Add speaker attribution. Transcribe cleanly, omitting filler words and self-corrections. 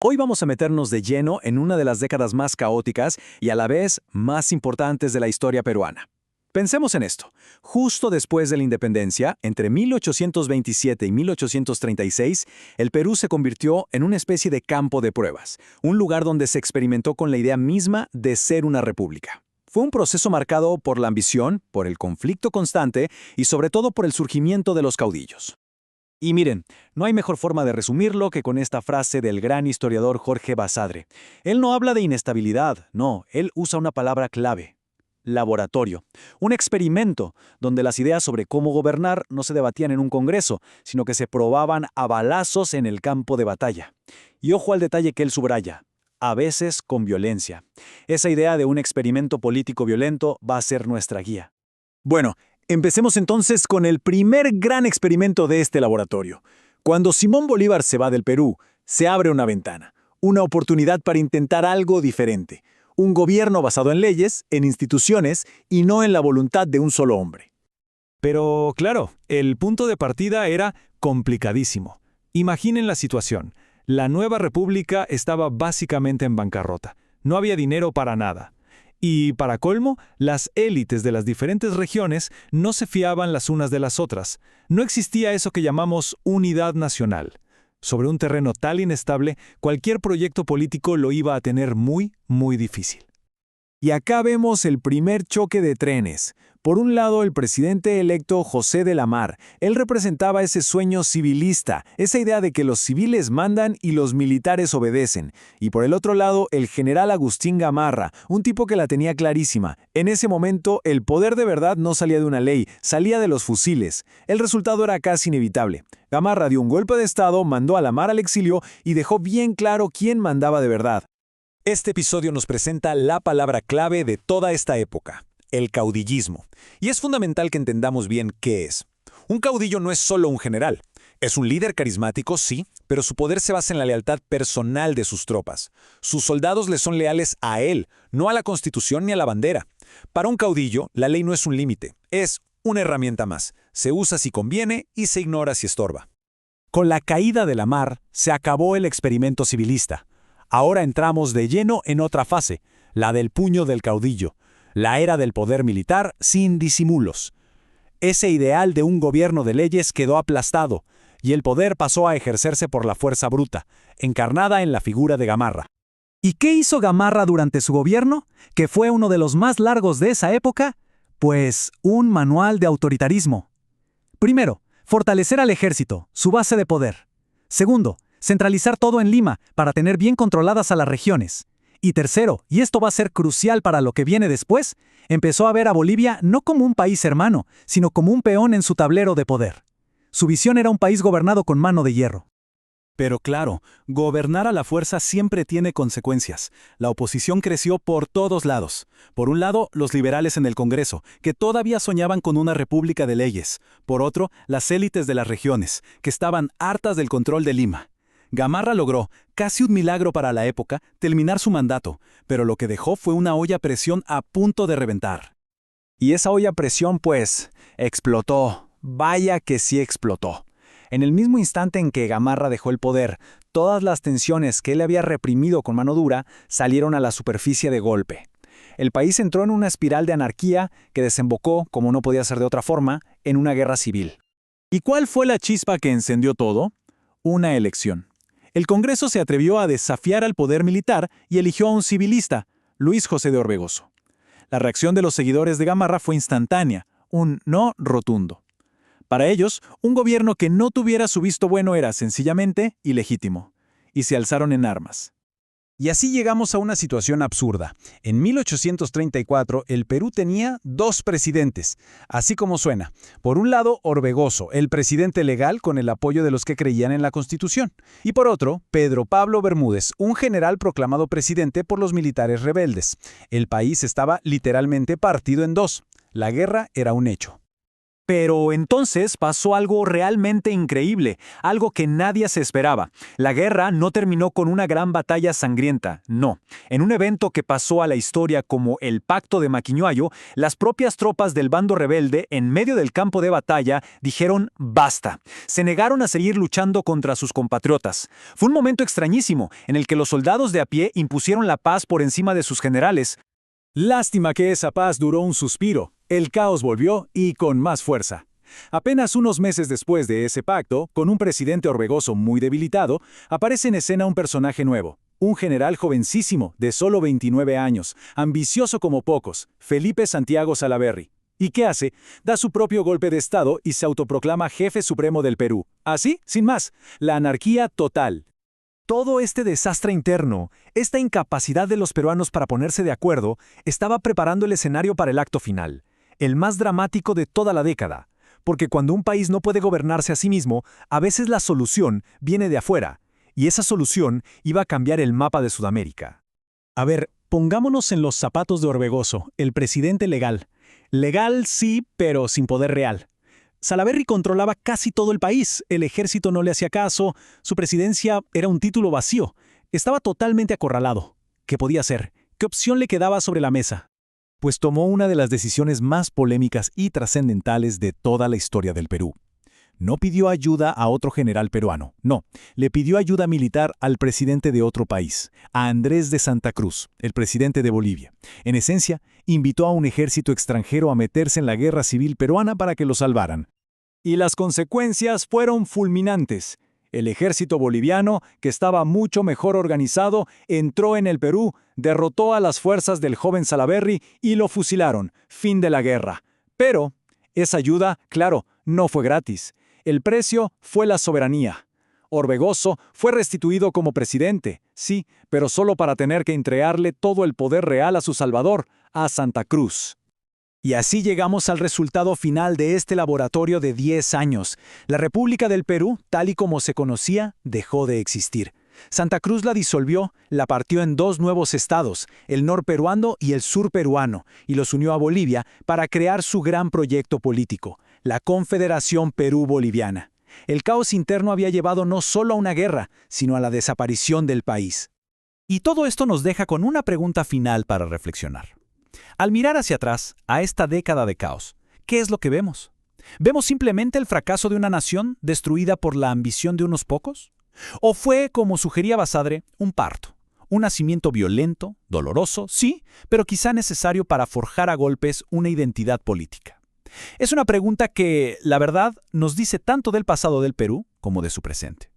Speaker 1: Hoy vamos a meternos de lleno en una de las décadas más caóticas y a la vez más importantes de la historia peruana. Pensemos en esto. Justo después de la independencia, entre 1827 y 1836, el Perú se convirtió en una especie de campo de pruebas, un lugar donde se experimentó con la idea misma de ser una república. Fue un proceso marcado por la ambición, por el conflicto constante y sobre todo por el surgimiento de los caudillos. Y miren, no hay mejor forma de resumirlo que con esta frase del gran historiador Jorge Basadre. Él no habla de inestabilidad, no, él usa una palabra clave: laboratorio. Un experimento donde las ideas sobre cómo gobernar no se debatían en un congreso, sino que se probaban a balazos en el campo de batalla. Y ojo al detalle que él subraya: a veces con violencia. Esa idea de un experimento político violento va a ser nuestra guía. Bueno, empecemos entonces con el primer gran experimento de este laboratorio. Cuando Simón Bolívar se va del Perú, se abre una ventana, una oportunidad para intentar algo diferente. Un gobierno basado en leyes, en instituciones y no en la voluntad de un solo hombre.
Speaker 2: Pero, claro, el punto de partida era complicadísimo. Imaginen la situación. La nueva república estaba básicamente en bancarrota. No había dinero para nada. Y, para colmo, las élites de las diferentes regiones no se fiaban las unas de las otras. No existía eso que llamamos unidad nacional. Sobre un terreno tal inestable, cualquier proyecto político lo iba a tener muy, muy difícil.
Speaker 1: Y acá vemos el primer choque de trenes. Por un lado, el presidente electo José de la Mar. Él representaba ese sueño civilista, esa idea de que los civiles mandan y los militares obedecen. Y por el otro lado, el general Agustín Gamarra, un tipo que la tenía clarísima. En ese momento, el poder de verdad no salía de una ley, salía de los fusiles. El resultado era casi inevitable. Gamarra dio un golpe de estado, mandó a la Mar al exilio y dejó bien claro quién mandaba de verdad.
Speaker 2: Este episodio nos presenta la palabra clave de toda esta época: el caudillismo. Y es fundamental que entendamos bien qué es. Un caudillo no es solo un general. Es un líder carismático, sí, pero su poder se basa en la lealtad personal de sus tropas. Sus soldados le son leales a él, no a la Constitución ni a la bandera. Para un caudillo, la ley no es un límite, es una herramienta más. Se usa si conviene y se ignora si estorba.
Speaker 1: Con la caída de la Mar, se acabó el experimento civilista. Ahora entramos de lleno en otra fase, la del puño del caudillo, la era del poder militar sin disimulos. Ese ideal de un gobierno de leyes quedó aplastado, y el poder pasó a ejercerse por la fuerza bruta, encarnada en la figura de Gamarra. ¿Y qué hizo Gamarra durante su gobierno, que fue uno de los más largos de esa época? Pues un manual de autoritarismo. Primero, fortalecer al ejército, su base de poder. Segundo, centralizar todo en Lima para tener bien controladas a las regiones. Y tercero, y esto va a ser crucial para lo que viene después, empezó a ver a Bolivia no como un país hermano, sino como un peón en su tablero de poder. Su visión era un país gobernado con mano de hierro.
Speaker 3: Pero claro, gobernar a la fuerza siempre tiene consecuencias. La oposición creció por todos lados. Por un lado, los liberales en el Congreso, que todavía soñaban con una república de leyes. Por otro, las élites de las regiones, que estaban hartas del control de Lima. Gamarra logró, casi un milagro para la época, terminar su mandato, pero lo que dejó fue una olla a presión a punto de reventar.
Speaker 1: Y esa olla a presión, pues, explotó. Vaya que sí explotó. En el mismo instante en que Gamarra dejó el poder, todas las tensiones que él había reprimido con mano dura salieron a la superficie de golpe. El país entró en una espiral de anarquía que desembocó, como no podía ser de otra forma, en una guerra civil. ¿Y cuál fue la chispa que encendió todo? Una elección. El Congreso se atrevió a desafiar al poder militar y eligió a un civilista, Luis José de Orbegoso. La reacción de los seguidores de Gamarra fue instantánea, un no rotundo. Para ellos, un gobierno que no tuviera su visto bueno era sencillamente ilegítimo, y se alzaron en armas.
Speaker 3: Y así llegamos a una situación absurda. En 1834, el Perú tenía dos presidentes, así como suena. Por un lado, Orbegoso, el presidente legal con el apoyo de los que creían en la Constitución. Y por otro, Pedro Pablo Bermúdez, un general proclamado presidente por los militares rebeldes. El país estaba literalmente partido en dos. La guerra era un hecho.
Speaker 1: Pero entonces pasó algo realmente increíble, algo que nadie se esperaba. La guerra no terminó con una gran batalla sangrienta, no. En un evento que pasó a la historia como el Pacto de Maquiñuayo, las propias tropas del bando rebelde, en medio del campo de batalla, dijeron basta. Se negaron a seguir luchando contra sus compatriotas. Fue un momento extrañísimo, en el que los soldados de a pie impusieron la paz por encima de sus generales.
Speaker 3: Lástima que esa paz duró un suspiro. El caos volvió y con más fuerza. Apenas unos meses después de ese pacto, con un presidente Orbegoso muy debilitado, aparece en escena un personaje nuevo. Un general jovencísimo, de solo 29 años, ambicioso como pocos, Felipe Santiago Salaverry. ¿Y qué hace? Da su propio golpe de Estado y se autoproclama jefe supremo del Perú. Así, sin más, la anarquía total.
Speaker 1: Todo este desastre interno, esta incapacidad de los peruanos para ponerse de acuerdo, estaba preparando el escenario para el acto final, el más dramático de toda la década. Porque cuando un país no puede gobernarse a sí mismo, a veces la solución viene de afuera, y esa solución iba a cambiar el mapa de Sudamérica.
Speaker 3: A ver, pongámonos en los zapatos de Orbegoso, el presidente legal. Legal sí, pero sin poder real. Salaverry controlaba casi todo el país, el ejército no le hacía caso, su presidencia era un título vacío. Estaba totalmente acorralado. ¿Qué podía hacer? ¿Qué opción le quedaba sobre la mesa? Pues tomó una de las decisiones más polémicas y trascendentales de toda la historia del Perú. No pidió ayuda a otro general peruano, no, le pidió ayuda militar al presidente de otro país, a Andrés de Santa Cruz, el presidente de Bolivia. En esencia, invitó a un ejército extranjero a meterse en la guerra civil peruana para que lo salvaran.
Speaker 1: Y las consecuencias fueron fulminantes. El ejército boliviano, que estaba mucho mejor organizado, entró en el Perú, derrotó a las fuerzas del joven Salaverry y lo fusilaron. Fin de la guerra. Pero esa ayuda, claro, no fue gratis. El precio fue la soberanía. Orbegoso fue restituido como presidente, sí, pero solo para tener que entregarle todo el poder real a su salvador, a Santa Cruz. Y así llegamos al resultado final de este laboratorio de 10 años. La República del Perú, tal y como se conocía, dejó de existir. Santa Cruz la disolvió, la partió en dos nuevos estados, el norperuano y el surperuano, y los unió a Bolivia para crear su gran proyecto político, la Confederación Perú-Boliviana. El caos interno había llevado no solo a una guerra, sino a la desaparición del país. Y todo esto nos deja con una pregunta final para reflexionar. Al mirar hacia atrás, a esta década de caos, ¿qué es lo que vemos? ¿Vemos simplemente el fracaso de una nación destruida por la ambición de unos pocos? ¿O fue, como sugería Basadre, un parto? Un nacimiento violento, doloroso, sí, pero quizá necesario para forjar a golpes una identidad política. Es una pregunta que, la verdad, nos dice tanto del pasado del Perú como de su presente.